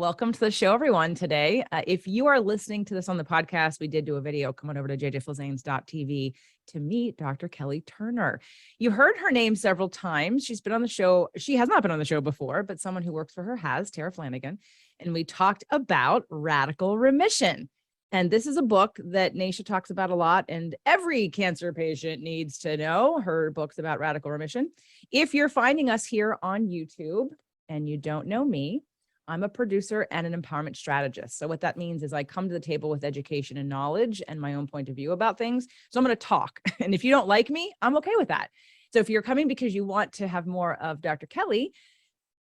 Welcome to the show, everyone. Today, if you are listening to this on the podcast, we did do a video. Come on over to jjflizanes.tv to meet Dr. Kelly Turner. You heard her name several times. She's been on the show. She has not been on the show before, but someone who works for her has, Tara Flanagan. And we talked about radical remission. And this is a book that Nasha talks about a lot, and every cancer patient needs to know her books about radical remission. If you're finding us here on YouTube and you don't know me, I'm a producer and an empowerment strategist. So what that means is I come to the table with education and knowledge and my own point of view about things. So I'm going to talk. And if you don't like me, I'm okay with that. So if you're coming because you want to have more of Dr. Kelly,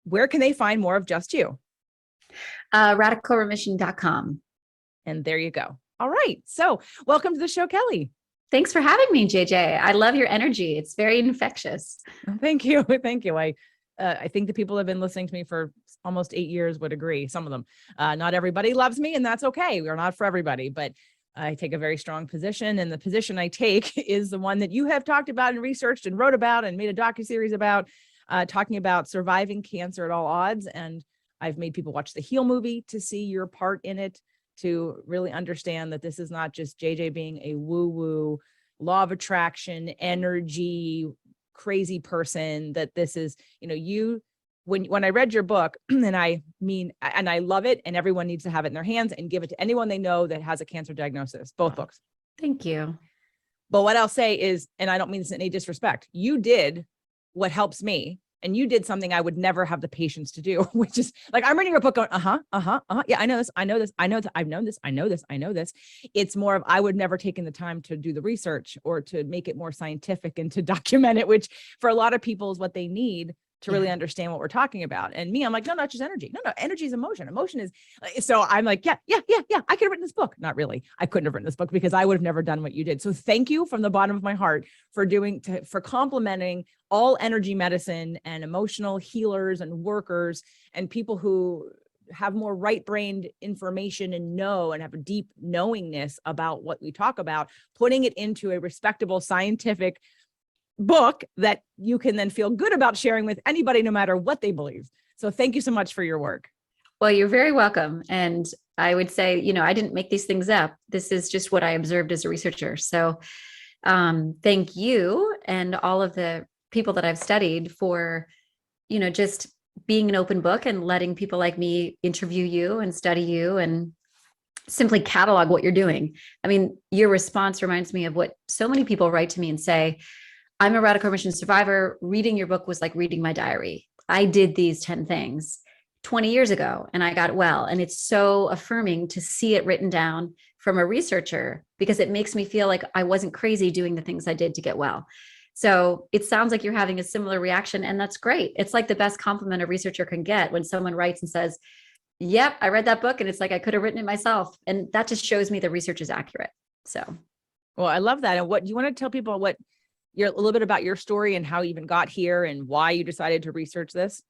where can they find more of just you? Radicalremission.com. And there you go. All right. So welcome to the show, Kelly. Thanks for having me, JJ. I love your energy. It's very infectious. Thank you. Thank you. I think the people who have been listening to me for almost 8 years would agree. Some of them, not everybody loves me, and that's okay. We're not for everybody, but I take a very strong position, and the position I take is the one that you have talked about and researched and wrote about and made a docu-series about, talking about surviving cancer at all odds. And I've made people watch the Heal movie to see your part in it, to really understand that this is not just JJ being a woo-woo, law of attraction, energy, crazy person, that this is, you, when I read your book, and I love it, and everyone needs to have it in their hands and give it to anyone they know that has a cancer diagnosis, both books. Thank you. But what I'll say is, and I don't mean this in any disrespect, you did what helps me. And you did something I would never have the patience to do, which is like, I'm reading your book going, yeah, I know this. I've known this. It's more of, I would never taken the time to do the research or to make it more scientific and to document it, which for a lot of people is what they need to really understand what we're talking about. And me, I'm like, no, it's just energy. No, energy is emotion. Emotion is, so I'm like, yeah. I could have written this book. Not really. I couldn't have written this book because I would have never done what you did. So thank you from the bottom of my heart for for complimenting all energy medicine and emotional healers and workers and people who have more right-brained information and have a deep knowingness about what we talk about, putting it into a respectable scientific book that you can then feel good about sharing with anybody, no matter what they believe. So thank you so much for your work. Well, you're very welcome. And I would say, I didn't make these things up. This is just what I observed as a researcher. So thank you and all of the people that I've studied for, just being an open book and letting people like me interview you and study you and simply catalog what you're doing. I mean, your response reminds me of what so many people write to me and say, I'm a radical remission survivor. Reading your book was like reading my diary. I did these 10 things 20 years ago and I got well. And it's so affirming to see it written down from a researcher, because it makes me feel like I wasn't crazy doing the things I did to get well. So it sounds like you're having a similar reaction, and that's great. It's like the best compliment a researcher can get when someone writes and says, yep, I read that book and it's like I could have written it myself. And that just shows me the research is accurate. So, well, I love that. And what do you want to tell people a little bit about your story and how you even got here and why you decided to research this?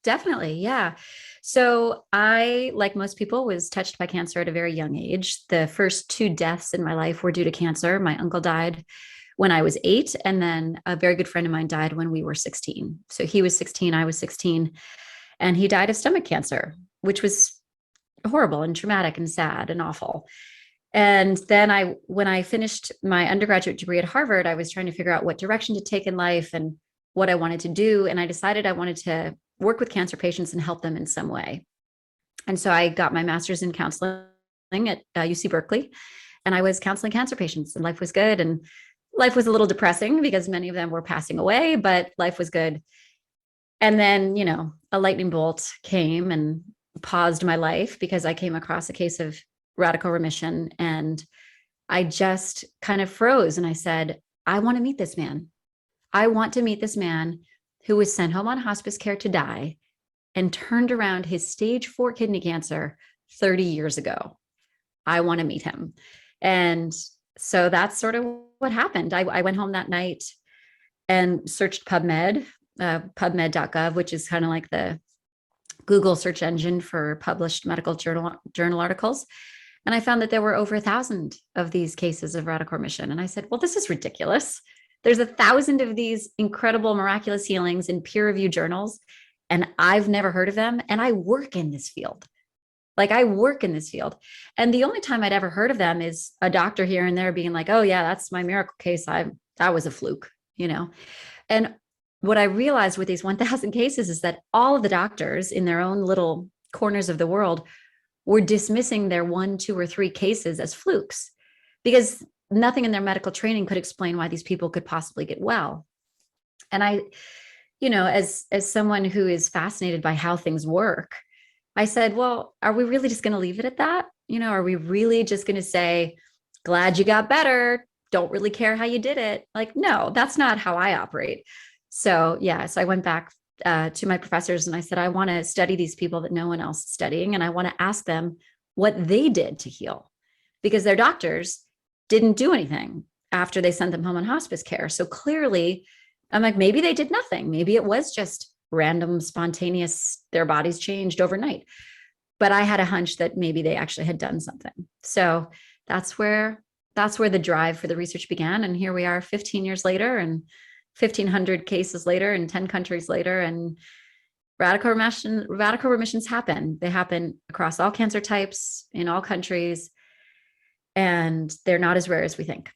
Definitely. Yeah. So I, like most people, was touched by cancer at a very young age. The first 2 deaths in my life were due to cancer. My uncle died when I was 8, and then a very good friend of mine died when we were 16. So he was 16, I was 16, and he died of stomach cancer, which was horrible and traumatic and sad and awful. And then when I finished my undergraduate degree at Harvard, I was trying to figure out what direction to take in life and what I wanted to do. And I decided I wanted to work with cancer patients and help them in some way. And so I got my master's in counseling at UC Berkeley, and I was counseling cancer patients, and life was good. And life was a little depressing because many of them were passing away, but life was good. And then, a lightning bolt came and paused my life because I came across a case of radical remission, and I just kind of froze. And I said, I want to meet this man. I want to meet this man who was sent home on hospice care to die and turned around his stage 4 kidney cancer 30 years ago. I want to meet him. And so that's sort of what happened. I went home that night and searched PubMed, pubmed.gov, which is kind of like the Google search engine for published medical journal articles. And I found that there were over 1,000 of these cases of radical remission. And I said, well, this is ridiculous. There's 1,000 of these incredible, miraculous healings in peer-reviewed journals, and I've never heard of them. And I work in this field. Like I work in this field. And the only time I'd ever heard of them is a doctor here and there being like, oh yeah, that's my miracle case. That was a fluke, you know? And what I realized with these 1,000 cases is that all of the doctors in their own little corners of the world were dismissing their 1, 2, or 3 cases as flukes because nothing in their medical training could explain why these people could possibly get well. And I, as someone who is fascinated by how things work, I said, well, are we really just going to leave it at that? Are we really just going to say, glad you got better, don't really care how you did it? Like, no, that's not how I operate. So I went back to my professors and I said, I want to study these people that no one else is studying. And I want to ask them what they did to heal, because their doctors didn't do anything after they sent them home on hospice care. So clearly, I'm like, maybe they did nothing. Maybe it was just random, spontaneous, their bodies changed overnight. But I had a hunch that maybe they actually had done something. So that's where the drive for the research began. And here we are 15 years later and 1,500 cases later and 10 countries later. And radical remissions happen. They happen across all cancer types in all countries. And they're not as rare as we think.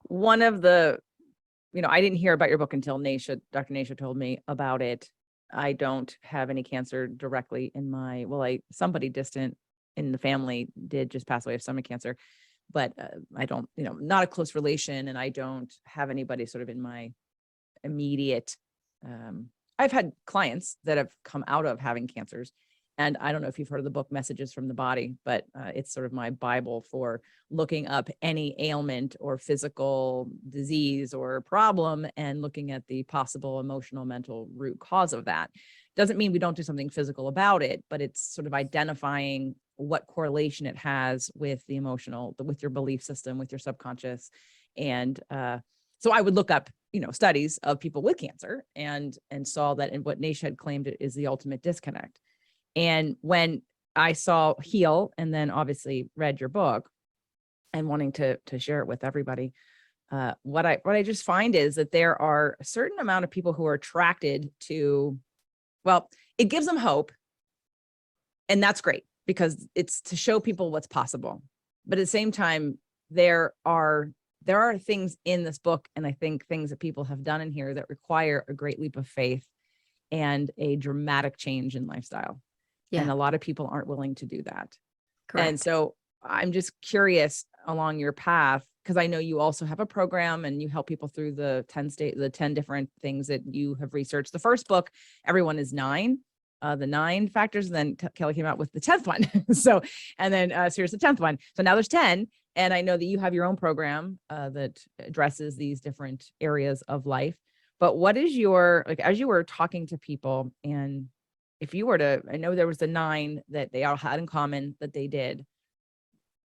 One of the, I didn't hear about your book until Dr. Nasha told me about it. I don't have any cancer directly in somebody distant in the family did just pass away of stomach cancer, but I don't, not a close relation. And I don't have anybody sort of in my immediate, I've had clients that have come out of having cancers. And I don't know if you've heard of the book Messages from the Body, but it's sort of my Bible for looking up any ailment or physical disease or problem and looking at the possible emotional, mental root cause of that. Doesn't mean we don't do something physical about it, but it's sort of identifying what correlation it has with the emotional, with your belief system, with your subconscious. And so I would look up, studies of people with cancer and saw that, and what Nasha had claimed is the ultimate disconnect. And when I saw Heal and then obviously read your book and wanting to share it with everybody, what I just find is that there are a certain amount of people who are attracted to, well, it gives them hope. And that's great because it's to show people what's possible. But at the same time, there are things in this book, and I think things that people have done in here that require a great leap of faith and a dramatic change in lifestyle. Yeah. And a lot of people aren't willing to do that. Correct. And so I'm just curious along your path, because I know you also have a program and you help people through the 10 different things that you have researched. The first book, Everyone is 9, the 9 factors. And then Kelly came out with the 10th one. So, and then here's the 10th one. So now there's 10. And I know that you have your own program that addresses these different areas of life. But what is your, as you were talking to people, and if you were to, I know there was the 9 that they all had in common that they did.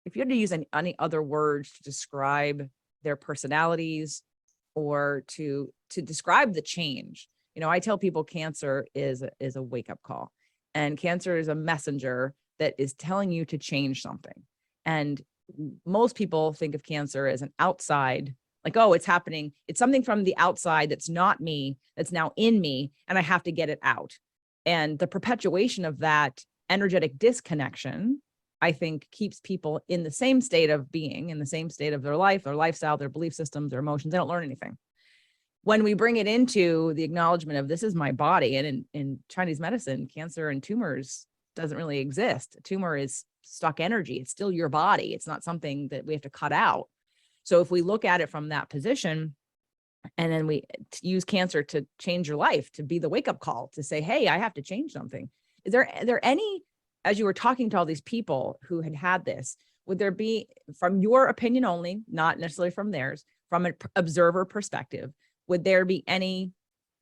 If you had to use any other words to describe their personalities or to describe the change, I tell people cancer is a wake-up call, and cancer is a messenger that is telling you to change something. And most people think of cancer as an outside, like, oh, it's happening. It's something from the outside that's not me, that's now in me, and I have to get it out. And the perpetuation of that energetic disconnection, I think, keeps people in the same state of being, in the same state of their life, their lifestyle, their belief systems, their emotions. They don't learn anything. When we bring it into the acknowledgement of this is my body, and in Chinese medicine, cancer and tumors doesn't really exist. A tumor is stuck energy. It's still your body. It's not something that we have to cut out. So if we look at it from that position, and then we use cancer to change your life, to be the wake-up call, to say, hey, I have to change something. Are there any, as you were talking to all these people who had this, would there be, from your opinion only, not necessarily from theirs, from an observer perspective, would there be any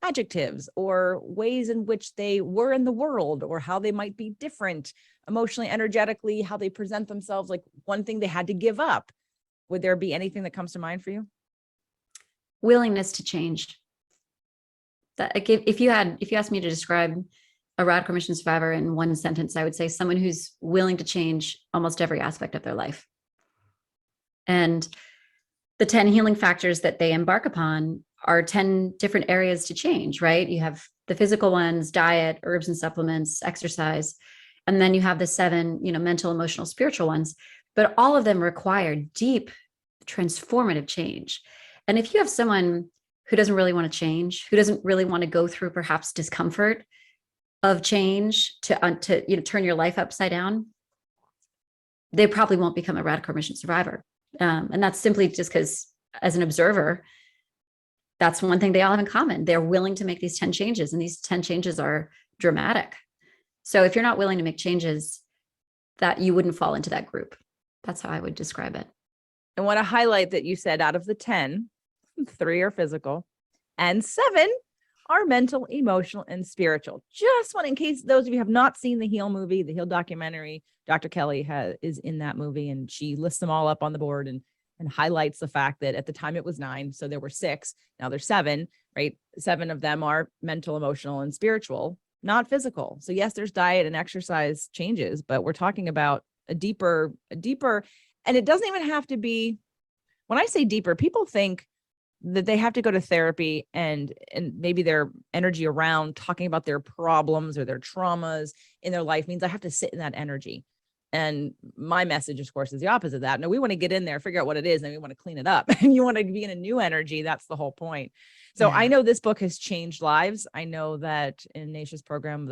adjectives or ways in which they were in the world, or how they might be different emotionally, energetically, how they present themselves, like one thing they had to give up? Would there be anything that comes to mind for you? Willingness to change. That if you asked me to describe a radical remission survivor in one sentence, I would say someone who's willing to change almost every aspect of their life. And the 10 healing factors that they embark upon are 10 different areas to change, right? You have the physical ones: diet, herbs and supplements, exercise. And then you have the 7, mental, emotional, spiritual ones, but all of them require deep transformative change. And if you have someone who doesn't really want to change, who doesn't really want to go through perhaps discomfort of change to turn your life upside down, they probably won't become a radical remission survivor. And that's simply just because, as an observer, that's one thing they all have in common. They're willing to make these 10 changes, and these 10 changes are dramatic. So if you're not willing to make changes, that you wouldn't fall into that group. That's how I would describe it. I want to highlight that you said out of the 10, 3 are physical and 7 are mental, emotional, and spiritual. Just one, in case those of you have not seen the Heal movie, the Heal documentary, Dr. Kelly is in that movie, and she lists them all up on the board and highlights the fact that at the time it was 9. So there were 6. Now there's 7, right? 7 of them are mental, emotional, and spiritual, not physical. So yes, there's diet and exercise changes, but we're talking about a deeper, and it doesn't even have to be, when I say deeper, people think that they have to go to therapy and maybe their energy around talking about their problems or their traumas in their life means I have to sit in that energy. And my message, of course, is the opposite of that. No, we want to get in there, figure out what it is, and we want to clean it up. And you want to be in a new energy. That's the whole point. So yeah. I know this book has changed lives. I know that in Nasha's program,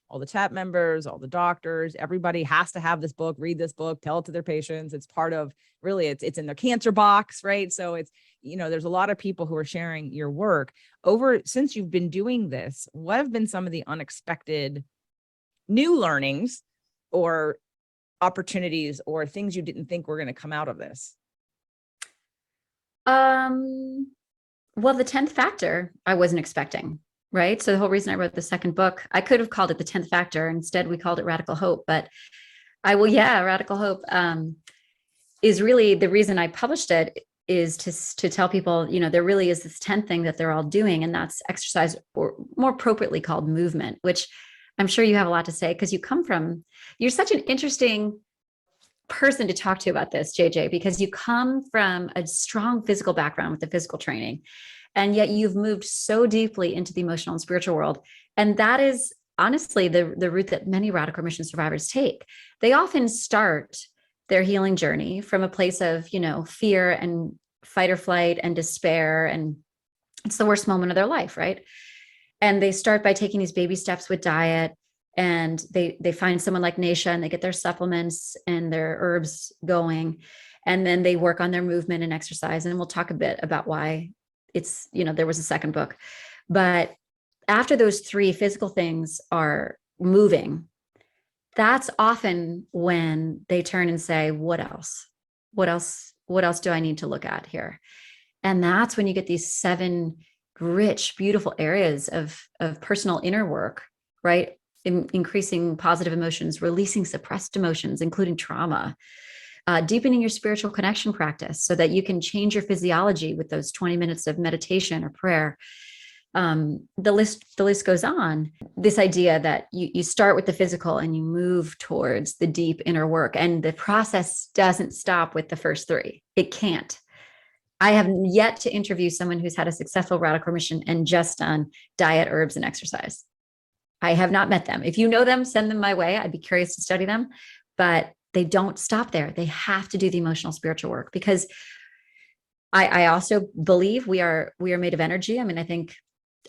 all the TAP members, all the doctors, everybody has to have this book, read this book, tell it to their patients. It's part of, really, it's in their cancer box, right? So it's, there's a lot of people who are sharing your work. Since you've been doing this, what have been some of the unexpected new learnings or opportunities or things you didn't think were going to come out of this? Well, the 10th factor, I wasn't expecting, right? So the whole reason I wrote the second book, I could have called it the 10th factor. Instead, we called it Radical Hope, but Radical Hope is really the reason I published it, is to tell people, there really is this 10th thing that they're all doing, and that's exercise, or more appropriately called movement, which I'm sure you have a lot to say because you're such an interesting person to talk to about this, JJ, because you come from a strong physical background with the physical training, and yet you've moved so deeply into the emotional and spiritual world. And that is honestly the route that many radical remission survivors take. They often start their healing journey from a place of, fear and fight or flight and despair. And it's the worst moment of their life, right? And they start by taking these baby steps with diet, and they find someone like Nasha, and they get their supplements and their herbs going. And then they work on their movement and exercise. And we'll talk a bit about why it's, there was a second book. But after those 3 physical things are moving, that's often when they turn and say, what else? What else do I need to look at here? And that's when you get these 7 rich, beautiful areas of personal inner work, right? Increasing positive emotions, releasing suppressed emotions, including trauma, deepening your spiritual connection practice so that you can change your physiology with those 20 minutes of meditation or prayer. The list goes on. This idea that you start with the physical and you move towards the deep inner work, and the process doesn't stop with the first 3. It can't. I have yet to interview someone who's had a successful radical remission and just done diet, herbs, and exercise. I have not met them. If you know them, send them my way. I'd be curious to study them, but they don't stop there. They have to do the emotional, spiritual work, because I also believe we are made of energy. I mean, I think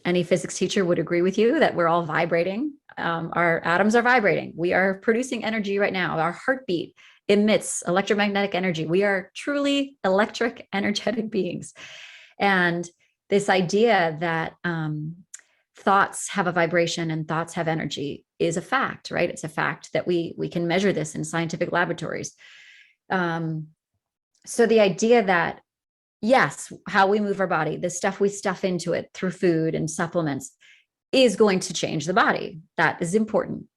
any physics teacher would agree with you that we're all vibrating. Our atoms are vibrating. We are producing energy right now. Our heartbeat emits electromagnetic energy. We are truly electric, energetic beings. And this idea that thoughts have a vibration and thoughts have energy is a fact, right? It's a fact that we can measure this in scientific laboratories. So the idea that, yes, how we move our body, the stuff we stuff into it through food and supplements is going to change the body. That is important.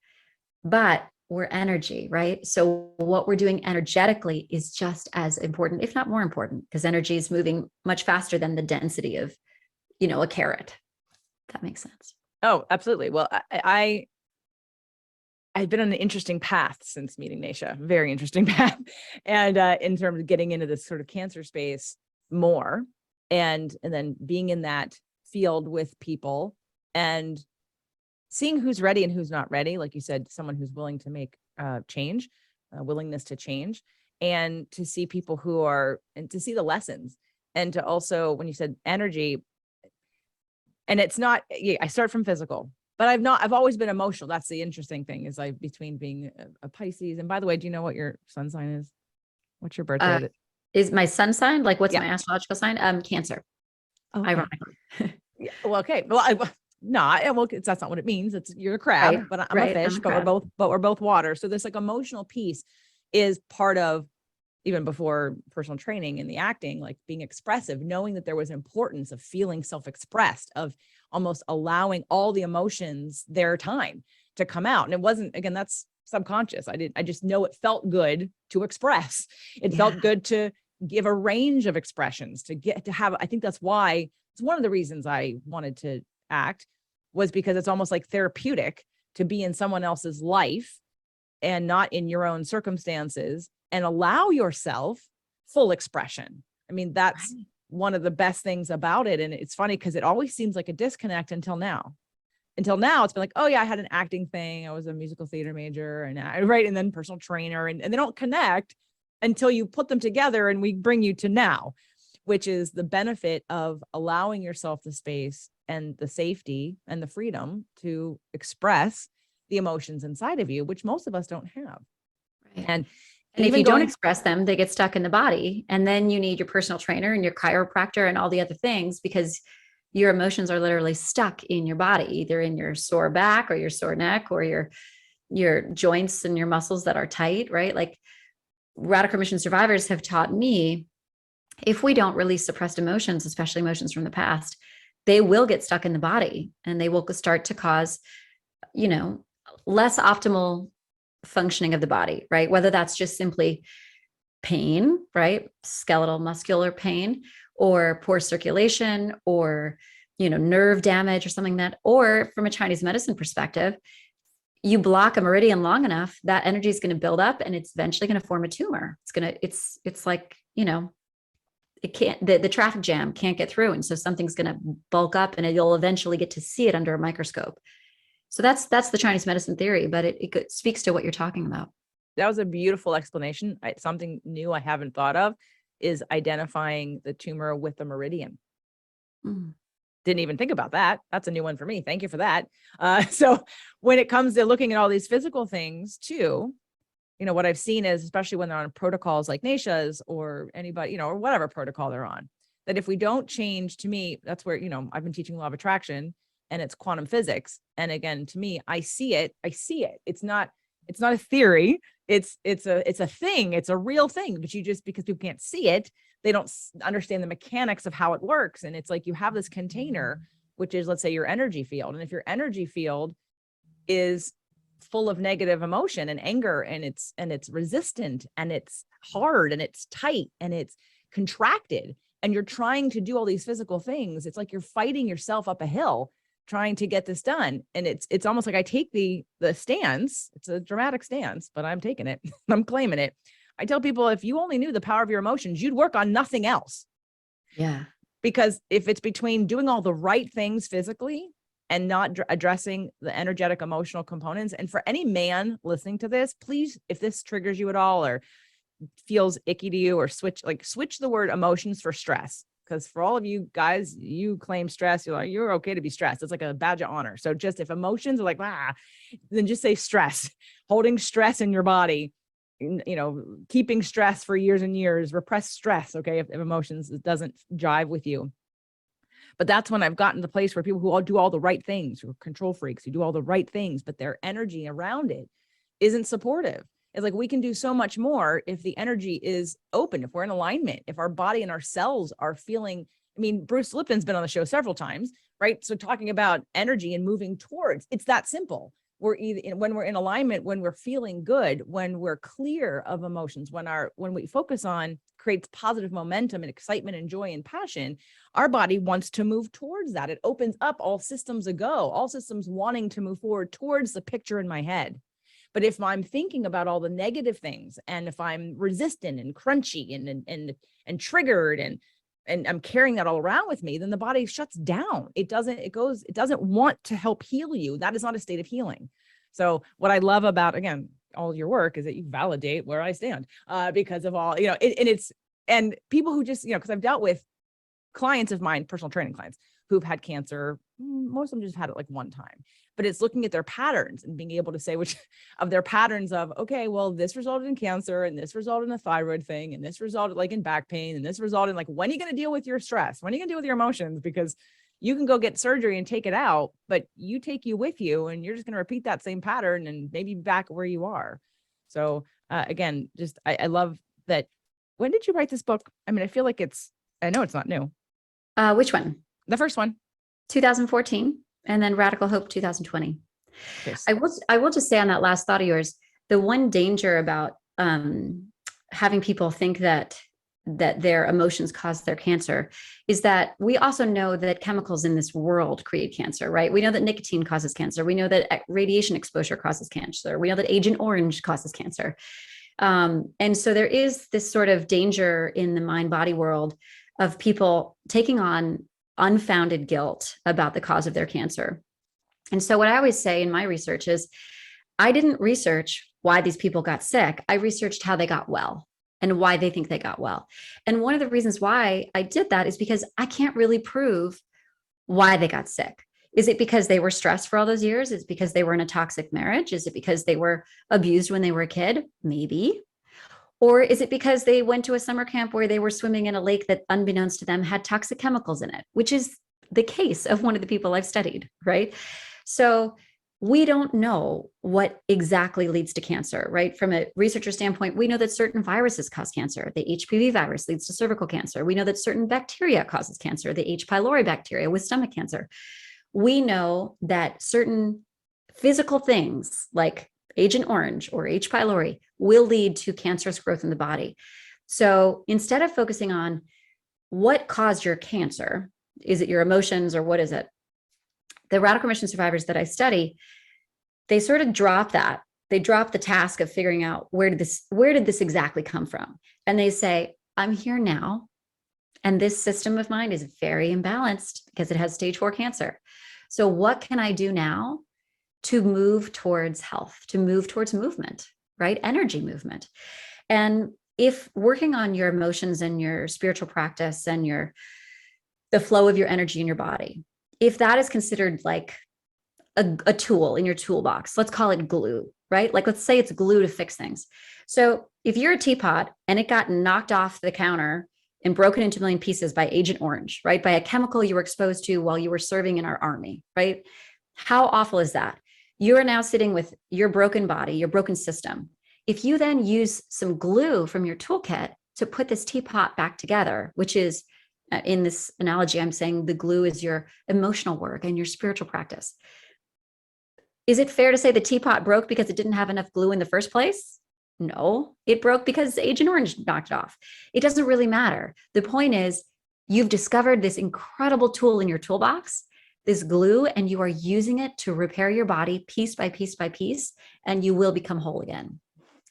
But we're energy, right? So what we're doing energetically is just as important, if not more important, because energy is moving much faster than the density of, a carrot. That makes sense. Oh, absolutely. Well, I've been on an interesting path since meeting Nasha, very interesting path. And in terms of getting into this sort of cancer space more, and then being in that field with people, and seeing who's ready and who's not ready. Like you said, someone who's willing to make change, willingness to change, and to see people who are, and to see the lessons. And to also, when you said energy, and it's not, yeah, I start from physical, but I've always been emotional. That's the interesting thing, is between being a Pisces. And by the way, do you know what your sun sign is? What's your birthday? Is my sun sign, like, what's Yeah. my astrological sign? Cancer. Okay. Ironically. Yeah, well, okay. Well, that's not what it means. You're a crab, Right, but I'm right, a fish, I'm a but crab. we're both water. So this like emotional piece is part of, even before personal training and the acting, like being expressive, knowing that there was importance of feeling self-expressed, of almost allowing all the emotions their time to come out. And it wasn't, again, that's subconscious. I just know it felt good to express. It felt good to give a range of expressions, to get to have, I think that's why, it's one of the reasons I wanted to act, was because it's almost like therapeutic to be in someone else's life and not in your own circumstances, and allow yourself full expression. I mean, that's one of the best things about it. And it's funny because it always seems like a disconnect until now. Until now, it's been like, oh yeah, I had an acting thing. I was a musical theater major, and and then personal trainer, and they don't connect until you put them together, and we bring you to now, which is the benefit of allowing yourself the space and the safety and the freedom to express the emotions inside of you, which most of us don't have. Right. And if you don't express them, they get stuck in the body. And then you need your personal trainer and your chiropractor and all the other things, because your emotions are literally stuck in your body, either in your sore back or your sore neck or your joints and your muscles that are tight, right? Like, radical remission survivors have taught me, if we don't release suppressed emotions, especially emotions from the past, they will get stuck in the body, and they will start to cause, less optimal functioning of the body, right? Whether that's just simply pain, right? Skeletal muscular pain, or poor circulation, or, nerve damage or something that, or from a Chinese medicine perspective, you block a meridian long enough, that energy is going to build up, and it's eventually going to form a tumor. It's like, it can't, the traffic jam can't get through. And so something's going to bulk up, and you'll eventually get to see it under a microscope. So that's the Chinese medicine theory, but it speaks to what you're talking about. That was a beautiful explanation. Something new I haven't thought of is identifying the tumor with the meridian. Didn't even think about that. That's a new one for me. Thank you for that. So when it comes to looking at all these physical things too, what I've seen is, especially when they're on protocols like Nasha's or anybody, or whatever protocol they're on, that if we don't change, to me, that's where, I've been teaching law of attraction, and it's quantum physics. And again, to me, I see it. It's not a theory. It's a thing. It's a real thing, but because people can't see it, they don't understand the mechanics of how it works. And it's like, you have this container, which is, let's say, your energy field. And if your energy field is full of negative emotion and anger, and it's resistant, and it's hard, and it's tight, and it's contracted, and you're trying to do all these physical things, it's like you're fighting yourself up a hill trying to get this done. And it's almost like I take the stance. It's a dramatic stance, but I'm taking it. I'm claiming it. I tell people, if you only knew the power of your emotions, you'd work on nothing else. Yeah. Because if it's between doing all the right things physically and not addressing the energetic, emotional components, and for any man listening to this, please, if this triggers you at all or feels icky to you, or switch the word emotions for stress. Because for all of you guys, you claim stress, you're okay to be stressed. It's like a badge of honor. So just if emotions are like, then just say stress, holding stress in your body, keeping stress for years and years, repress stress. Okay. If emotions doesn't jive with you. But that's when I've gotten to the place where people who all do all the right things, who are control freaks, who do all the right things, but their energy around it isn't supportive. It's like, we can do so much more if the energy is open, if we're in alignment, if our body and our cells are feeling. I mean, Bruce Lipton's been on the show several times, right? So talking about energy and moving towards, it's that simple. We're either when we're in alignment, when we're feeling good, when we're clear of emotions, when we focus on creates positive momentum and excitement and joy and passion, our body wants to move towards that. It opens up all systems all systems wanting to move forward towards the picture in my head. But if I'm thinking about all the negative things, and if I'm resistant and crunchy and triggered, and and I'm carrying that all around with me, then the body shuts down. It doesn't want to help heal you. That is not a state of healing. So what I love about, again, all your work is that you validate where I stand, because of all, and people who just, because I've dealt with clients of mine, personal training clients who've had cancer. Most of them just had it like one time, but it's looking at their patterns and being able to say which of their patterns of, okay, well, this resulted in cancer, and this resulted in a thyroid thing, and this resulted like in back pain, and this resulted in like, when are you going to deal with your stress? When are you going to deal with your emotions? Because you can go get surgery and take it out, but you take you with you, and you're just going to repeat that same pattern and maybe back where you are. So again, just, I love that. When did you write this book? I mean, I feel like I know it's not new. Which one? The first one. 2014, and then Radical Hope 2020. Yes. I will just say on that last thought of yours, the one danger about having people think that their emotions cause their cancer is that we also know that chemicals in this world create cancer, right? We know that nicotine causes cancer. We know that radiation exposure causes cancer. We know that Agent Orange causes cancer. And so there is this sort of danger in the mind-body world of people taking on unfounded guilt about the cause of their cancer. And so what I always say in my research is, I didn't research why these people got sick. I researched how they got well and why they think they got well. And one of the reasons why I did that is because I can't really prove why they got sick. Is it because they were stressed for all those years? Is it because they were in a toxic marriage? Is it because they were abused when they were a kid? Maybe. Or is it because they went to a summer camp where they were swimming in a lake that, unbeknownst to them, had toxic chemicals in it, which is the case of one of the people I've studied, right? So we don't know what exactly leads to cancer, right? From a researcher standpoint, we know that certain viruses cause cancer. The HPV virus leads to cervical cancer. We know that certain bacteria causes cancer, the H. pylori bacteria with stomach cancer. We know that certain physical things like Agent Orange or H. pylori will lead to cancerous growth in the body. So instead of focusing on what caused your cancer, is it your emotions or what is it? The radical remission survivors that I study, they sort of drop that. They drop the task of figuring out where did this exactly come from? And they say, I'm here now. And this system of mine is very imbalanced because it has stage 4 cancer. So what can I do now to move towards health, to move towards movement, right? Energy movement. And if working on your emotions and your spiritual practice and the flow of your energy in your body, if that is considered like a tool in your toolbox, let's call it glue, right? Like, let's say it's glue to fix things. So if you're a teapot and it got knocked off the counter and broken into a million pieces by Agent Orange, right? By a chemical you were exposed to while you were serving in our army, right? How awful is that? You are now sitting with your broken body, your broken system. If you then use some glue from your toolkit to put this teapot back together, which is, in this analogy, I'm saying the glue is your emotional work and your spiritual practice. Is it fair to say the teapot broke because it didn't have enough glue in the first place? No, it broke because Agent Orange knocked it off. It doesn't really matter. The point is, you've discovered this incredible tool in your toolbox, this glue, and you are using it to repair your body piece by piece by piece, and you will become whole again.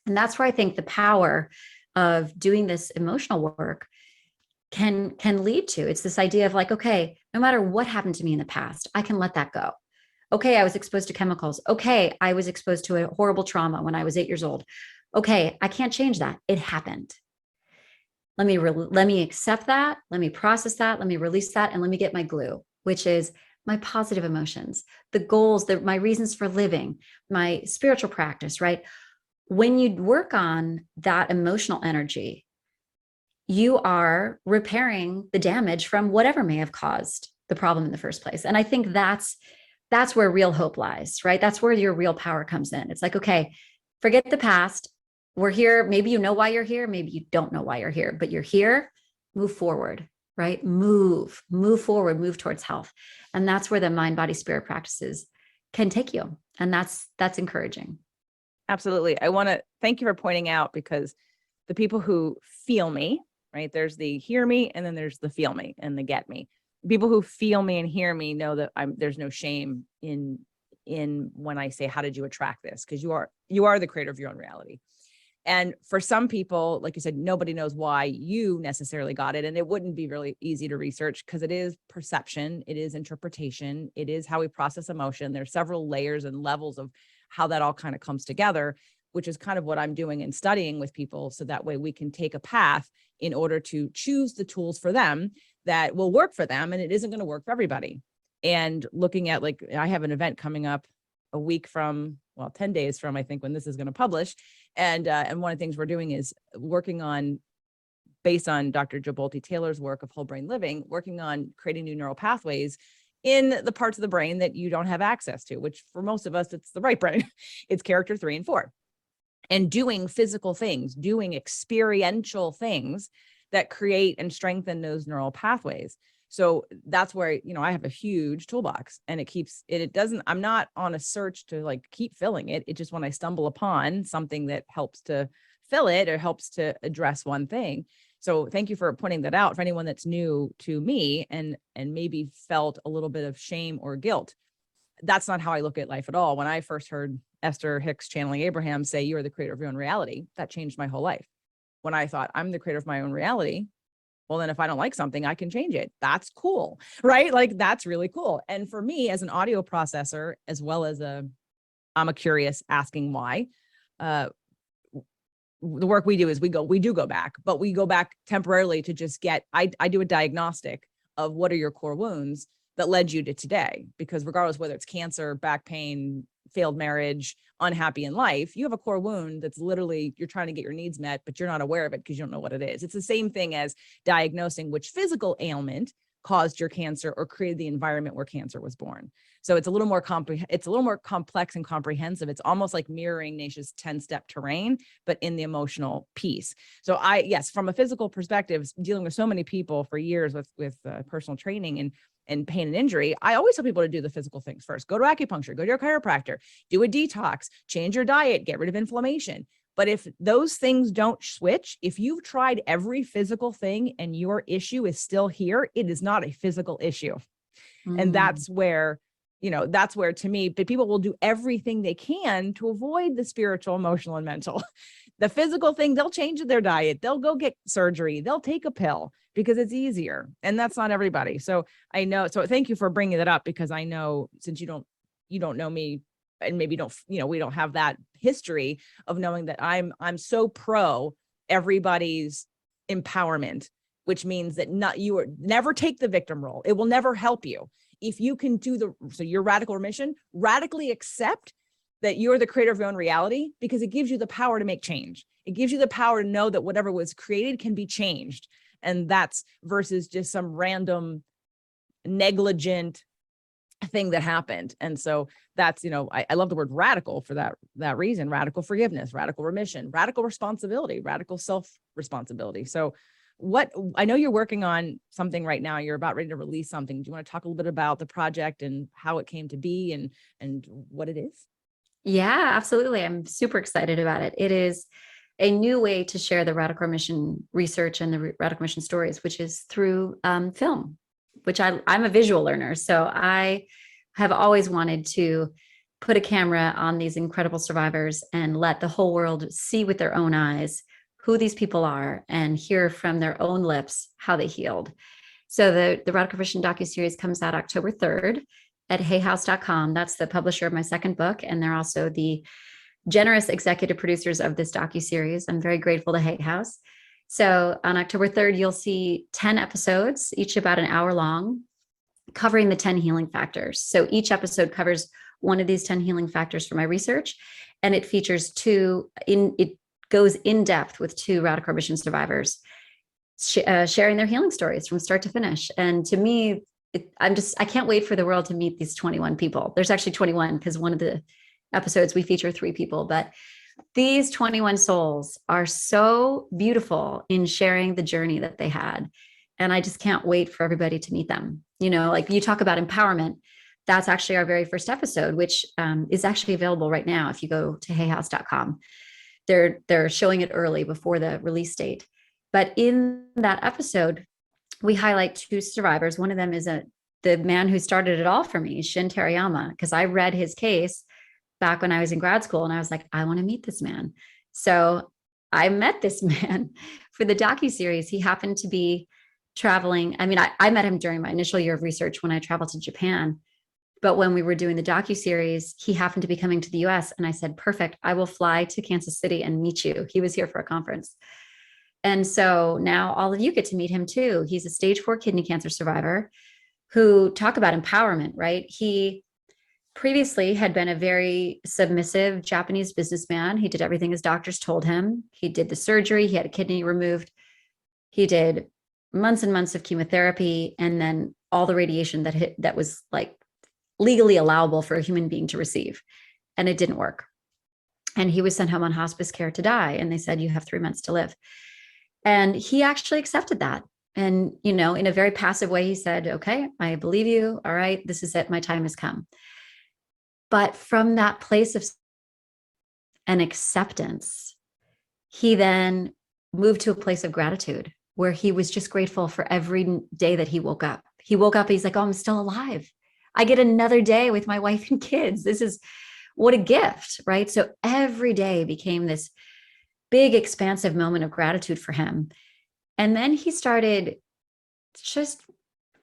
And that's where I think the power of doing this emotional work can lead to. It's this idea of like, okay, no matter what happened to me in the past, I can let that go. Okay, I was exposed to chemicals. Okay, I was exposed to a horrible trauma when I was 8 years old. Okay, I can't change that. It happened. Let me accept that. Let me process that. Let me release that. And let me get my glue, which is my positive emotions, the goals, my reasons for living, my spiritual practice, right? When you work on that emotional energy, you are repairing the damage from whatever may have caused the problem in the first place. And I think that's where real hope lies, right? That's where your real power comes in. It's like, okay, forget the past. We're here. Maybe you know why you're here. Maybe you don't know why you're here, but you're here. Move forward, right? Move forward, move towards health. And that's where the mind, body, spirit practices can take you. And that's encouraging. Absolutely. I want to thank you for pointing out, because the people who feel me, right? There's the hear me, and then there's the feel me and the get me. People who feel me and hear me know that there's no shame in when I say, how did you attract this? Because you are the creator of your own reality. And for some people, like you said, nobody knows why you necessarily got it. And it wouldn't be really easy to research because it is perception, it is interpretation, it is how we process emotion. There's several layers and levels of how that all kind of comes together, which is kind of what I'm doing and studying with people. So that way we can take a path in order to choose the tools for them that will work for them. And it isn't going to work for everybody. And looking at, like, I have an event coming up a week from, well, 10 days from, I think, when this is going to publish. And one of the things we're doing is working on, based on Dr. Joe Taylor's work of whole brain living, working on creating new neural pathways in the parts of the brain that you don't have access to, which for most of us, it's the right brain. It's character 3 and 4. And doing physical things, doing experiential things that create and strengthen those neural pathways. So that's where, I have a huge toolbox, and it doesn't, I'm not on a search to like keep filling it. It just, when I stumble upon something that helps to fill it or helps to address one thing. So thank you for pointing that out for anyone that's new to me and maybe felt a little bit of shame or guilt. That's not how I look at life at all. When I first heard Esther Hicks channeling Abraham say, "You are the creator of your own reality," that changed my whole life. When I thought, I'm the creator of my own reality, well, then if I don't like something, I can change it. That's cool, right? Like, that's really cool. And for me, as an audio processor, as well as I'm a curious asking why, the work we do is we do go back, but we go back temporarily to just I do a diagnostic of what are your core wounds that led you to today, because regardless whether it's cancer, back pain, failed marriage, unhappy in life, you have a core wound that's literally, you're trying to get your needs met, but you're not aware of it because you don't know what it is. It's the same thing as diagnosing which physical ailment caused your cancer or created the environment where cancer was born. So it's a little more complex and comprehensive. It's almost like mirroring Nasha's 10-step terrain, but in the emotional piece. So yes, from a physical perspective, dealing with so many people for years with personal training and pain and injury, I always tell people to do the physical things first. Go to acupuncture, go to your chiropractor, do a detox, change your diet, get rid of inflammation. But if those things don't switch, if you've tried every physical thing and your issue is still here, it is not a physical issue. And that's where to me, but people will do everything they can to avoid the spiritual, emotional, and mental. The physical thing, they'll change their diet, they'll go get surgery, they'll take a pill because it's easier. And that's not everybody. So I know, so thank you for bringing that up, because I know, since you don't know me, and maybe we don't have that history of knowing that I'm so pro everybody's empowerment, which means that never take the victim role. It will never help you. If you can so your radical remission, radically accept that you're the creator of your own reality, because it gives you the power to make change. It gives you the power to know that whatever was created can be changed. And that's versus just some random negligent thing that happened. And so that's, I love the word radical for that reason: radical forgiveness, radical remission, radical responsibility, radical self-responsibility. So I know you're working on something right now. You're about ready to release something. Do you want to talk a little bit about the project and how it came to be and what it is? Yeah, absolutely. I'm super excited about it. It is a new way to share the radical remission research and the radical remission stories, which is through film, which I'm a visual learner. So I have always wanted to put a camera on these incredible survivors and let the whole world see with their own eyes who these people are and hear from their own lips how they healed. So the Radical Remission docu-series comes out October 3rd at hayhouse.com. That's the publisher of my second book. And they're also the generous executive producers of this docu-series. I'm very grateful to Hay House. So on October 3rd, you'll see 10 episodes, each about an hour long, covering the 10 healing factors. So each episode covers one of these 10 healing factors for my research. And it features it goes in depth with 2 radical remission survivors sharing their healing stories from start to finish. And to me, I can't wait for the world to meet these 21 people. There's actually 21 because one of the episodes we feature 3 people, but these 21 souls are so beautiful in sharing the journey that they had. And I just can't wait for everybody to meet them. Like you talk about empowerment. That's actually our very first episode, which is actually available right now. If you go to hayhouse.com, they're showing it early before the release date. But in that episode, we highlight 2 survivors. One of them is the man who started it all for me, Shin Terayama, because I read his case back when I was in grad school and I was like, I want to meet this man. So I met this man for the docu-series. He happened to be traveling. I mean, I met him during my initial year of research when I traveled to Japan. But when we were doing the docu-series, he happened to be coming to the US. And I said, perfect, I will fly to Kansas City and meet you. He was here for a conference. And so now all of you get to meet him too. He's a stage 4 kidney cancer survivor who, talk about empowerment, right? He previously had been a very submissive Japanese businessman. He did everything his doctors told him. He did the surgery. He had a kidney removed. He did months and months of chemotherapy, and then all the radiation that was like legally allowable for a human being to receive. And it didn't work. And he was sent home on hospice care to die. And they said, you have 3 months to live. And he actually accepted that. And, you know, in a very passive way, he said, okay, I believe you. All right, this is it. My time has come. But from that place of an acceptance, he then moved to a place of gratitude where he was just grateful for every day that he woke up. He woke up, he's like, oh, I'm still alive. I get another day with my wife and kids. This is what a gift, right? So every day became this big, expansive moment of gratitude for him. And then he started just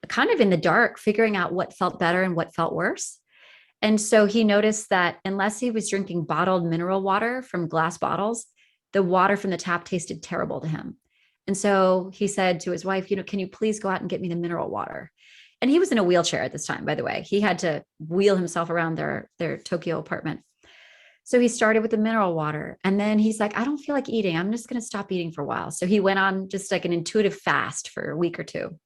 kind of in the dark, figuring out what felt better and what felt worse. And so he noticed that unless he was drinking bottled mineral water from glass bottles, the water from the tap tasted terrible to him. And so he said to his wife, you know, can you please go out and get me the mineral water? And he was in a wheelchair at this time, by the way. He had to wheel himself around their Tokyo apartment. So he started with the mineral water. And then he's like, I don't feel like eating. I'm just going to stop eating for a while. So he went on just like an intuitive fast for a week or two.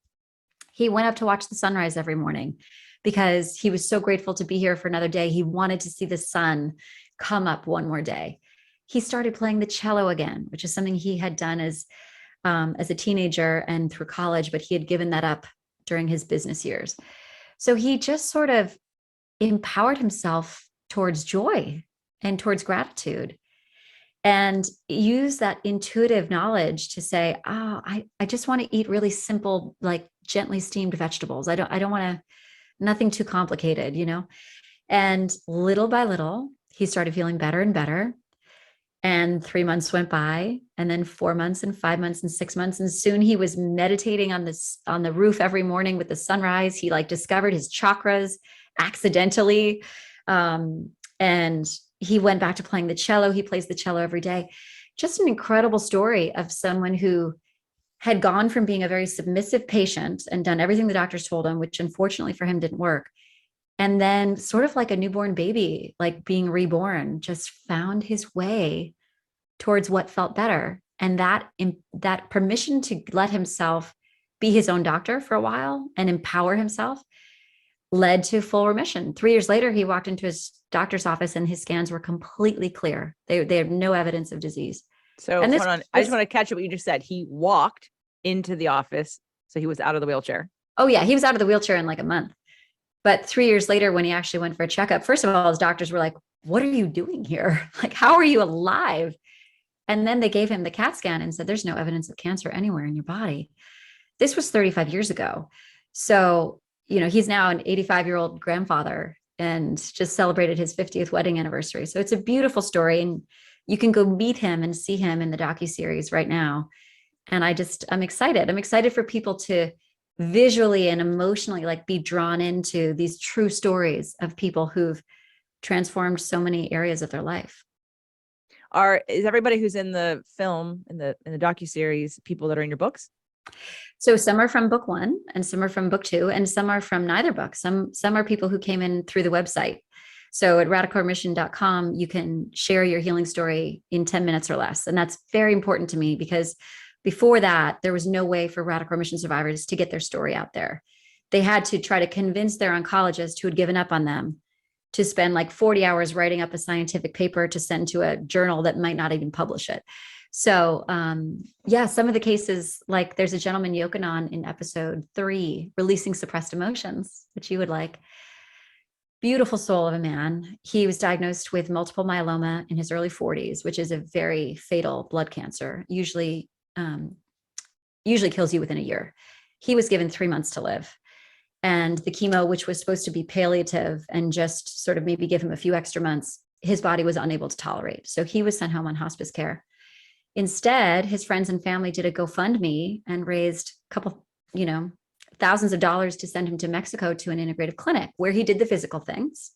He went up to watch the sunrise every morning because he was so grateful to be here for another day. He wanted to see the sun come up one more day. He started playing the cello again, which is something he had done as a teenager and through college, but he had given that up during his business years. So he just sort of empowered himself towards joy and towards gratitude, and use that intuitive knowledge to say, oh, I just want to eat really simple, like gently steamed vegetables. I don't want to, nothing too complicated, you know? And little by little, he started feeling better and better. And 3 months went by, and then 4 months and 5 months and 6 months. And soon he was meditating on the roof every morning with the sunrise. He like discovered his chakras accidentally. And he went back to playing the cello. He plays the cello every day. Just an incredible story of someone who had gone from being a very submissive patient and done everything the doctors told him, which unfortunately for him didn't work. And then sort of like a newborn baby, like being reborn, just found his way towards what felt better. And that permission to let himself be his own doctor for a while and empower himself led to full remission. 3 years later, he walked into his doctor's office and his scans were completely clear. They had no evidence of disease. So hold on. I just want to catch up what you just said. He walked into the office. So he was out of the wheelchair. Oh yeah. He was out of the wheelchair in like a month. But 3 years later, when he actually went for a checkup, first of all, his doctors were like, what are you doing here? Like, how are you alive? And then they gave him the CAT scan and said, there's no evidence of cancer anywhere in your body. This was 35 years ago. So, you know, he's now an 85-year-old grandfather and just celebrated his 50th wedding anniversary. So it's a beautiful story. And you can go meet him and see him in the docu-series right now. And I'm excited. I'm excited for people to visually and emotionally like be drawn into these true stories of people who've transformed so many areas of their life. Is everybody who's in the film, in the docu-series, people that are in your books? So some are from book 1 and some are from book 2 and some are from neither book. Some are people who came in through the website. So at radicalremission.com, you can share your healing story in 10 minutes or less. And that's very important to me because before that, there was no way for radical remission survivors to get their story out there. They had to try to convince their oncologist who had given up on them to spend like 40 hours writing up a scientific paper to send to a journal that might not even publish it. So yeah, some of the cases, like there's a gentleman Yokanon in episode 3, Releasing Suppressed Emotions, which you would like. Beautiful soul of a man. He was diagnosed with multiple myeloma in his early 40s, which is a very fatal blood cancer, usually kills you within a year. He was given 3 months to live. And the chemo, which was supposed to be palliative and just sort of maybe give him a few extra months, his body was unable to tolerate. So he was sent home on hospice care. Instead, his friends and family did a GoFundMe and raised a couple, thousands of dollars to send him to Mexico to an integrative clinic where he did the physical things.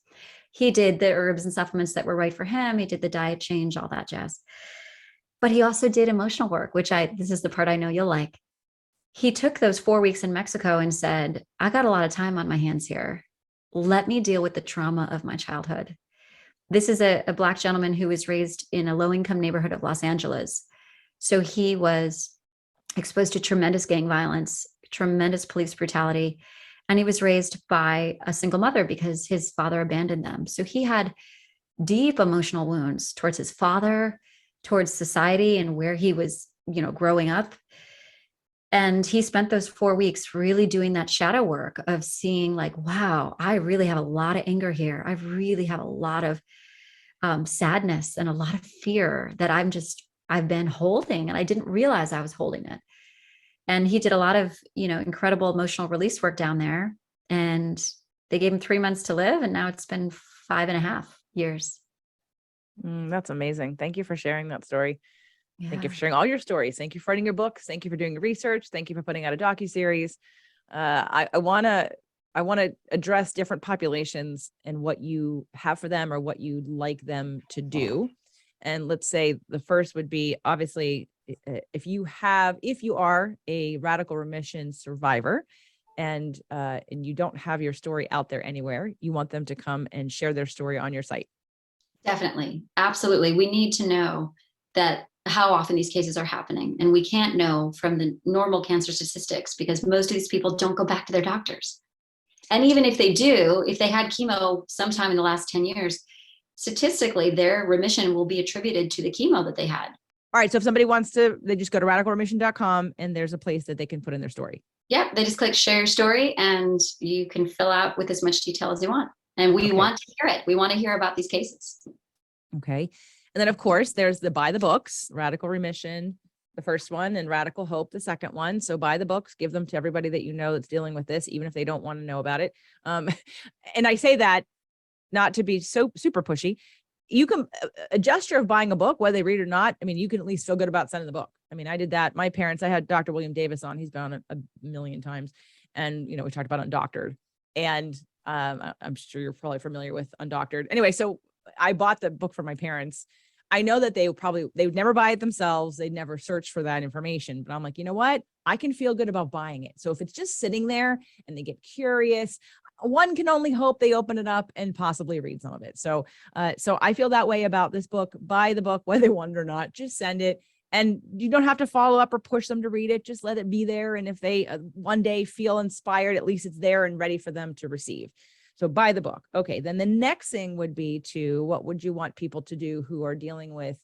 He did the herbs and supplements that were right for him. He did the diet change, all that jazz. But he also did emotional work, this is the part I know you'll like. He took those 4 weeks in Mexico and said, I got a lot of time on my hands here. Let me deal with the trauma of my childhood. This is a Black gentleman who was raised in a low-income neighborhood of Los Angeles. So he was exposed to tremendous gang violence, tremendous police brutality, and he was raised by a single mother because his father abandoned them. So he had deep emotional wounds towards his father, towards society and where he was, growing up. And he spent those 4 weeks really doing that shadow work of seeing like, wow, I really have a lot of anger here. I really have a lot of sadness and a lot of fear that I've been holding, and I didn't realize I was holding it. And he did a lot of, incredible emotional release work down there, and they gave him 3 months to live. And now it's been 5.5 years. That's amazing. Thank you for sharing that story. Yeah. Thank you for sharing all your stories. Thank you for writing your books. Thank you for doing your research. Thank you for putting out a docu-series. I want to address different populations and what you have for them or what you'd like them to do. And let's say the first would be, obviously, if you are a radical remission survivor and you don't have your story out there anywhere, you want them to come and share their story on your site. Definitely. Absolutely. We need to know that how often these cases are happening. And we can't know from the normal cancer statistics because most of these people don't go back to their doctors. And even if they do, if they had chemo sometime in the last 10 years, statistically, their remission will be attributed to the chemo that they had. All right. So if somebody wants to, they just go to radicalremission.com and there's a place that they can put in their story. Yep. They just click share your story and you can fill out with as much detail as you want. And we want to hear it. We want to hear about these cases. Okay. And then, of course, there's the buy the books, Radical Remission, the first one, and Radical Hope, the second one. So buy the books, give them to everybody that you know that's dealing with this, even if they don't want to know about it. And I say that not to be so super pushy. You can a gesture of buying a book, whether they read it or not. I mean, you can at least feel good about sending the book. I mean, I did that. My parents, I had Dr. William Davis on. He's been on a million times. And, we talked about Undoctored. And I'm sure you're probably familiar with Undoctored. Anyway, so I bought the book for my parents. I know that they would never buy it themselves. They'd never search for that information, but I'm like, you know what? I can feel good about buying it. So if it's just sitting there and they get curious, one can only hope they open it up and possibly read some of it. So I feel that way about this book. Buy the book, whether they want it or not, just send it. And you don't have to follow up or push them to read it. Just let it be there. And if they one day feel inspired, at least it's there and ready for them to receive. So buy the book. Okay. Then the next thing would be what would you want people to do who are dealing with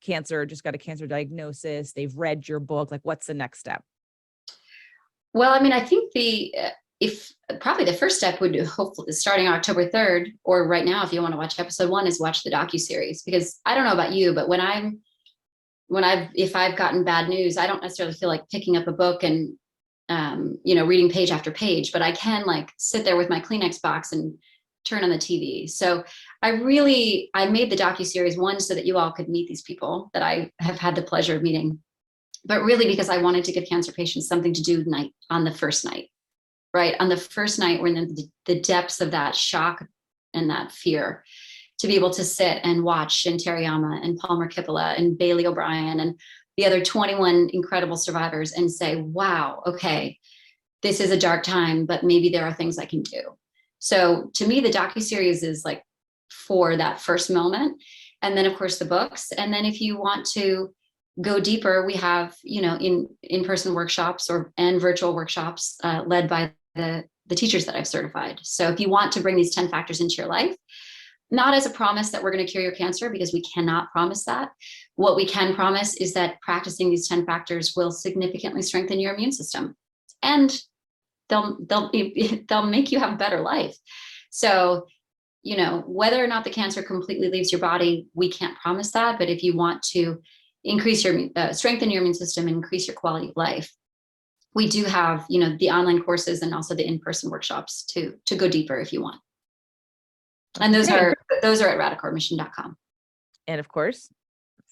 cancer, just got a cancer diagnosis, they've read your book, like what's the next step? Well, I mean, I think probably the first step would hopefully starting October 3rd, or right now, if you want to watch episode 1, is watch the docu-series, because I don't know about you, but if I've gotten bad news, I don't necessarily feel like picking up a book and reading page after page, but I can like sit there with my Kleenex box and turn on the TV. So I made the docu-series, one, so that you all could meet these people that I have had the pleasure of meeting, but really because I wanted to give cancer patients something to do on the first night, right? On the first night, when the depths of that shock and that fear, to be able to sit and watch Shin Teriyama and Palmer Kippola and Bailey O'Brien and the other 21 incredible survivors and say, wow, okay, this is a dark time, but maybe there are things I can do. So to me, the docuseries is like for that first moment. And then of course the books. And then if you want to go deeper, we have, in-person workshops and virtual workshops led by the teachers that I've certified. So if you want to bring these 10 factors into your life, not as a promise that we're going to cure your cancer, because we cannot promise that. What we can promise is that practicing these 10 factors will significantly strengthen your immune system, and they'll make you have a better life. So, whether or not the cancer completely leaves your body, we can't promise that. But if you want to increase strengthen your immune system and increase your quality of life, we do have, the online courses and also the in-person workshops to go deeper if you want. And those are at radicalremission.com. And of course,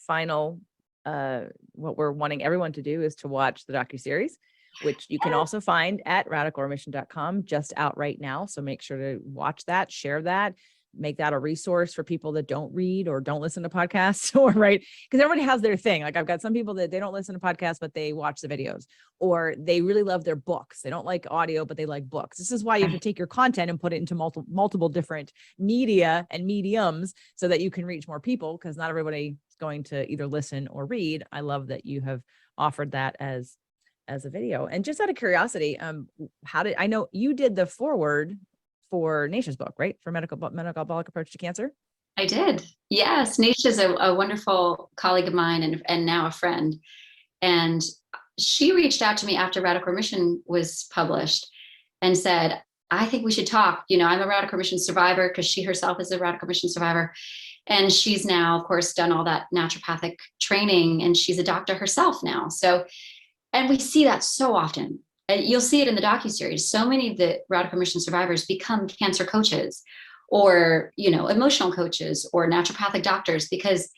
final what we're wanting everyone to do is to watch the docu-series, which you can also find at radicalremission.com, just out right now. So make sure to watch that, share that, make that a resource for people that don't read or don't listen to podcasts or right. Because everybody has their thing. Like I've got some people that they don't listen to podcasts, but they watch the videos, or they really love their books. They don't like audio, but they like books. This is why you have to take your content and put it into multiple different media and mediums so that you can reach more people, because not everybody is going to either listen or read. I love that you have offered that as a video. And just out of curiosity, how did I know you did the forward for Nasha's book, right? For metabolic approach to cancer. I did. Yes. Nasha's a wonderful colleague of mine and now a friend. And she reached out to me after Radical Remission was published and said, I think we should talk. You know, I'm a Radical Remission survivor, because she herself is a Radical Remission survivor. And she's now, of course, done all that naturopathic training, and she's a doctor herself now. So, and we see that so often. You'll see it in the docu-series. So many of the Radical Remission survivors become cancer coaches, or, you know, emotional coaches, or naturopathic doctors, because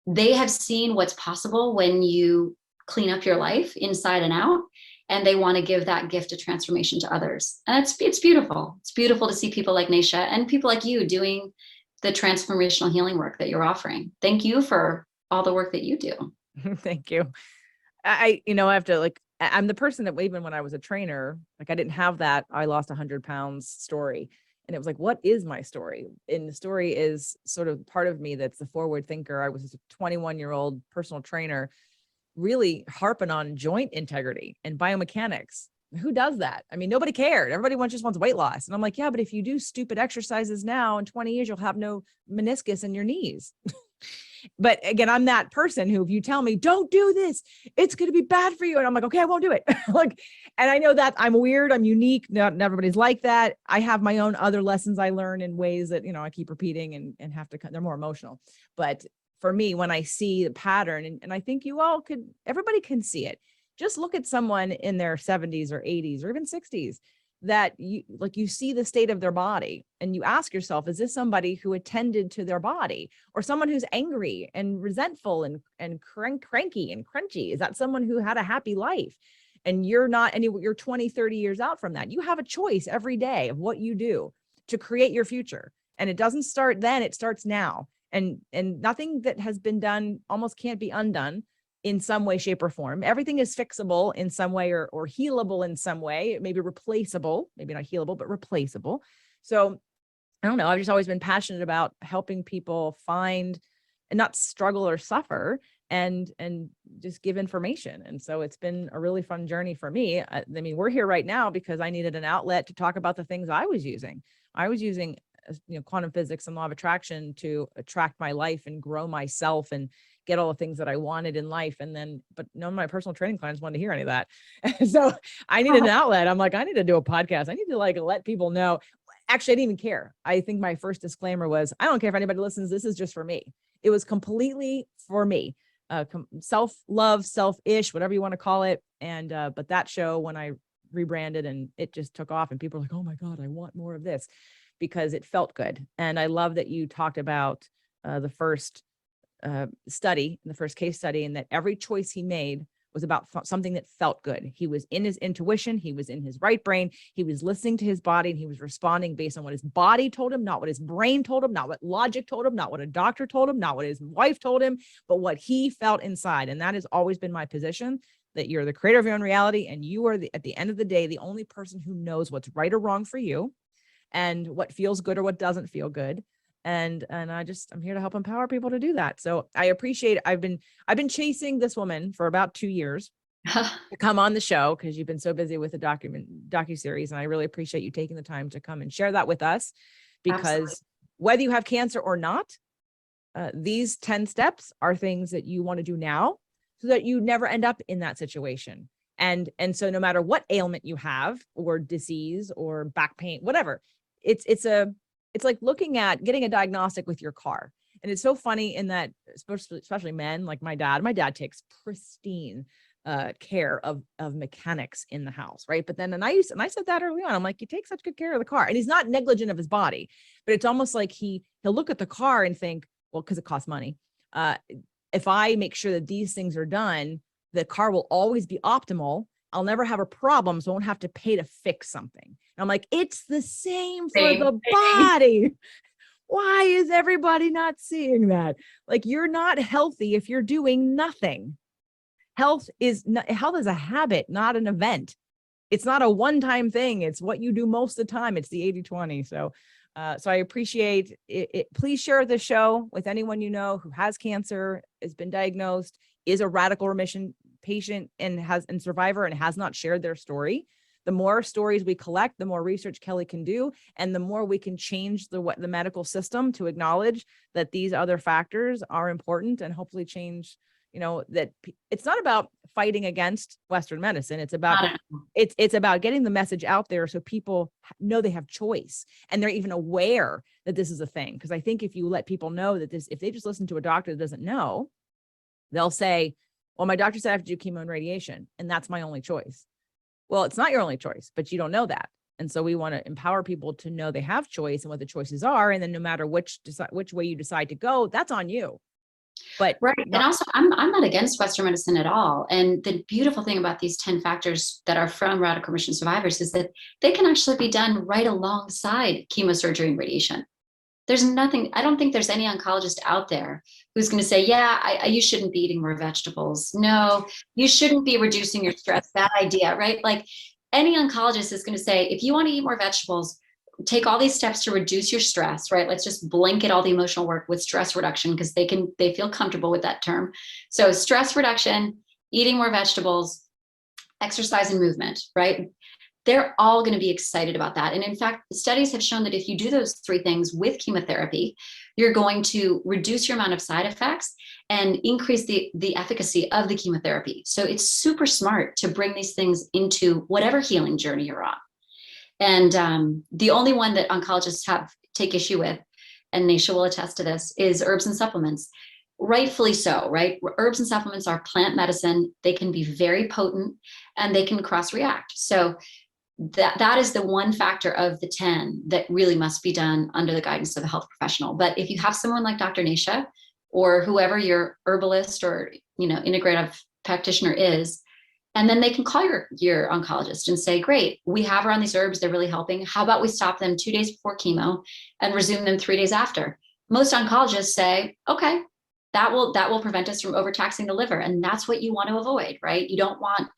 they have seen what's possible when you clean up your life inside and out, and they want to give that gift of transformation to others. And it's beautiful. It's beautiful to see people like Nasha and people like you doing the transformational healing work that you're offering. Thank you for all the work that you do. Thank you. I have to I'm the person that even when I was a trainer, I didn't have that I lost 100 pounds story. And it was like, what is my story? And the story is sort of part of me that's the forward thinker. I was a 21-year-old personal trainer, really harping on joint integrity and biomechanics. Who does that? I mean, nobody cared. Everybody just wants weight loss. And I'm like, yeah, but if you do stupid exercises now, in 20 years, you'll have no meniscus in your knees. But again, I'm that person who, if you tell me, don't do this, it's going to be bad for you. And I'm like, okay, I won't do it. And I know that I'm weird. I'm unique. Not everybody's like that. I have my own other lessons I learn in ways that, I keep repeating and have to, they're more emotional. But for me, when I see the pattern, and I think everybody can see it. Just look at someone in their 70s or 80s or even 60s that you see the state of their body, and you ask yourself, is this somebody who attended to their body, or someone who's angry and resentful and cranky and crunchy? Is that someone who had a happy life? And you're 20, 30 years out from that. You have a choice every day of what you do to create your future. And it doesn't start then, it starts now. And nothing that has been done almost can't be undone in some way, shape, or form. Everything is fixable in some way, or healable in some way, maybe replaceable, maybe not healable, but replaceable. So I don't know. I've just always been passionate about helping people find and not struggle or suffer, and just give information. And so it's been a really fun journey for me. I mean, we're here right now because I needed an outlet to talk about the things I was using. I was using quantum physics and law of attraction to attract my life and grow myself and get all the things that I wanted in life. But none of my personal training clients wanted to hear any of that. So I needed an outlet. I'm like, I need to do a podcast. I need to let people know. Actually, I didn't even care. I think my first disclaimer was, I don't care if anybody listens. This is just for me. It was completely for me. Self-love, self-ish, whatever you want to call it. And, but that show, when I rebranded, and it just took off, and people were like, oh my God, I want more of this, because it felt good. And I love that you talked about the first study, the first case study, and that every choice he made was about something that felt good. He was in his intuition. He was in his right brain. He was listening to his body, and he was responding based on what his body told him, not what his brain told him, not what logic told him, not what a doctor told him, not what his wife told him, but what he felt inside. And that has always been my position, that you're the creator of your own reality. And you are at the end of the day, the only person who knows what's right or wrong for you, and what feels good or what doesn't feel good. And I'm here to help empower people to do that. So I appreciate it. I've been chasing this woman for about 2 years to come on the show, because you've been so busy with the docu-series. And I really appreciate you taking the time to come and share that with us, because Absolutely. Whether you have cancer or not, these 10 steps are things that you want to do now, so that you never end up in that situation. And so no matter what ailment you have, or disease, or back pain, whatever, it's like looking at getting a diagnostic with your car. And it's so funny in that, especially men, like my dad takes pristine care of mechanics in the house. Right. But then, and I said that early on, I'm like, you take such good care of the car, and he's not negligent of his body, but it's almost like he'll look at the car and think, well, cause it costs money. And if I make sure that these things are done, the car will always be optimal. I'll never have a problem. So I won't have to pay to fix something. And I'm like, it's the same for Same the thing. body. Why is everybody not seeing that? Like, you're not healthy if you're doing nothing. Health is a habit, not an event. It's not a one-time thing. It's what you do most of the time. It's the 80-20. So I appreciate it. Please share the show with anyone you know who has cancer, has been diagnosed, is a radical remission patient and survivor and has not shared their story. The more stories we collect, the more research Kelly can do, and the more we can change the medical system to acknowledge that these other factors are important, and hopefully change, that it's not about fighting against Western medicine. It's about it's about getting the message out there so people know they have choice and they're even aware that this is a thing. Because I think if you let people know that if they just listen to a doctor that doesn't know, they'll say, well, my doctor said I have to do chemo and radiation, and that's my only choice. Well, it's not your only choice, but you don't know that. And so we want to empower people to know they have choice and what the choices are. And then no matter which way you decide to go, that's on you. But right. And also, I'm not against Western medicine at all. And the beautiful thing about these 10 factors that are from radical remission survivors is that they can actually be done right alongside chemosurgery and radiation. There's nothing, I don't think there's any oncologist out there who's going to say, yeah, you shouldn't be eating more vegetables. No, you shouldn't be reducing your stress. Bad idea, right? Like, any oncologist is going to say, if you want to eat more vegetables, take all these steps to reduce your stress, right? Let's just blanket all the emotional work with stress reduction, because they feel comfortable with that term. So stress reduction, eating more vegetables, exercise and movement, right? They're all going to be excited about that. And in fact, studies have shown that if you do those 3 things with chemotherapy, you're going to reduce your amount of side effects and increase the efficacy of the chemotherapy. So it's super smart to bring these things into whatever healing journey you're on. And the only one that oncologists take issue with, and Nasha will attest to this, is herbs and supplements. Rightfully so, right? Herbs and supplements are plant medicine. They can be very potent and they can cross-react. So that is the one factor of the 10 that really must be done under the guidance of a health professional. But if you have someone like Dr. Nasha, or whoever your herbalist or integrative practitioner is, and then they can call your oncologist and say, great, we have her on these herbs, they're really helping. How about we stop them 2 days before chemo and resume them 3 days after? Most oncologists say, okay, that will prevent us from overtaxing the liver. And that's what you want to avoid, right? You don't want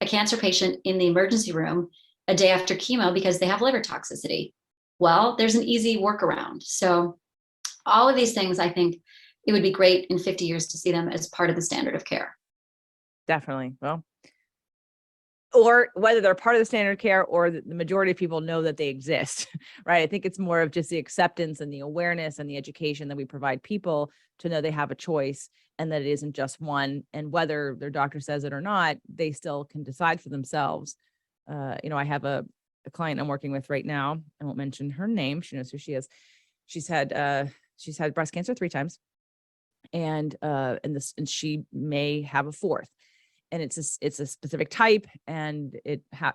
a cancer patient in the emergency room a day after chemo because they have liver toxicity. Well, there's an easy workaround. So all of these things, I think it would be great in 50 years to see them as part of the standard of care. Definitely. Well, or whether they're part of the standard of care or the majority of people know that they exist, right? I think it's more of just the acceptance and the awareness and the education that we provide people to know they have a choice and that it isn't just one. And whether their doctor says it or not, they still can decide for themselves. I have a client I'm working with right now. I won't mention her name. She knows who she is. She's had breast cancer 3 times, and she may have a 4th, and it's a specific type, and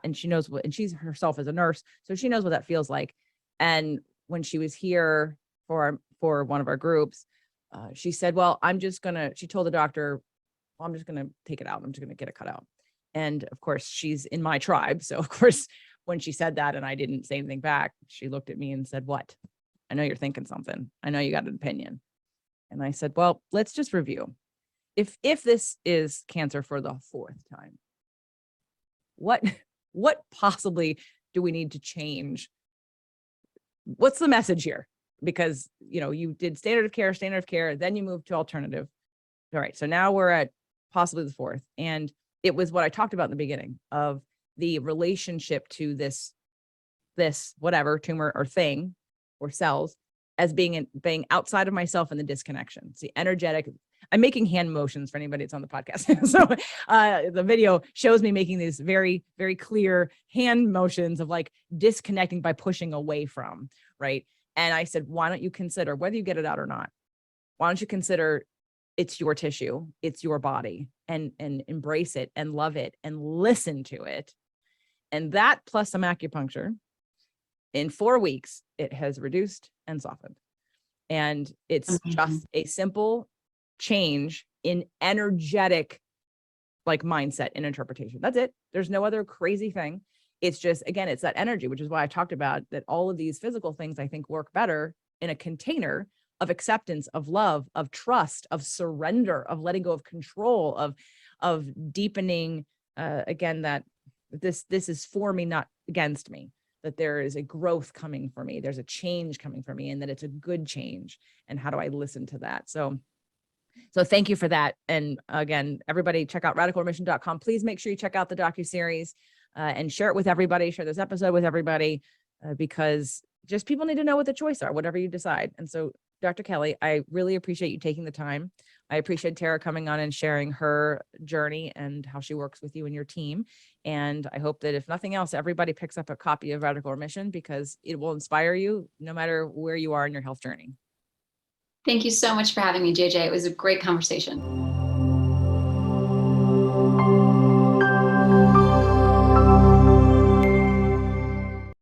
and she knows what, and she's herself as a nurse, so she knows what that feels like. And when she was here for one of our groups, she said, well, she told the doctor, well, I'm just going to take it out. I'm just going to get it cut out. And of course, she's in my tribe. So of course, when she said that and I didn't say anything back, she looked at me and said, what? I know you're thinking something. I know you got an opinion. And I said, well, let's just review. If this is cancer for the 4th time, what possibly do we need to change? What's the message here? Because, you did standard of care, then you moved to alternative. All right. So now we're at possibly the 4th. And it was what I talked about in the beginning of the relationship to this whatever tumor or thing or cells as being outside of myself and the disconnection. It's the energetic. I'm making hand motions for anybody that's on the podcast. So the video shows me making these very, very clear hand motions of like disconnecting by pushing away from, right? And I said, why don't you consider, whether you get it out or not, why don't you consider it's your tissue, it's your body, and embrace it and love it and listen to it. And that plus some acupuncture, in 4 weeks, it has reduced and softened. And it's just a simple change in energetic, like mindset and interpretation. That's it. There's no other crazy thing. It's just, again, it's that energy, which is why I talked about that. All of these physical things I think work better in a container of acceptance, of love, of trust, of surrender, of letting go of control, of deepening, again, that this is for me, not against me, that there is a growth coming for me. There's a change coming for me, and that it's a good change. And how do I listen to that? So thank you for that. And again, everybody check out radicalremission.com. Please make sure you check out the docu-series and share it with everybody, share this episode with everybody, because just people need to know what the choices are, whatever you decide. And so, Dr. Kelly, I really appreciate you taking the time. I appreciate Tara coming on and sharing her journey and how she works with you and your team. And I hope that if nothing else, everybody picks up a copy of Radical Remission, because it will inspire you no matter where you are in your health journey. Thank you so much for having me, JJ. It was a great conversation.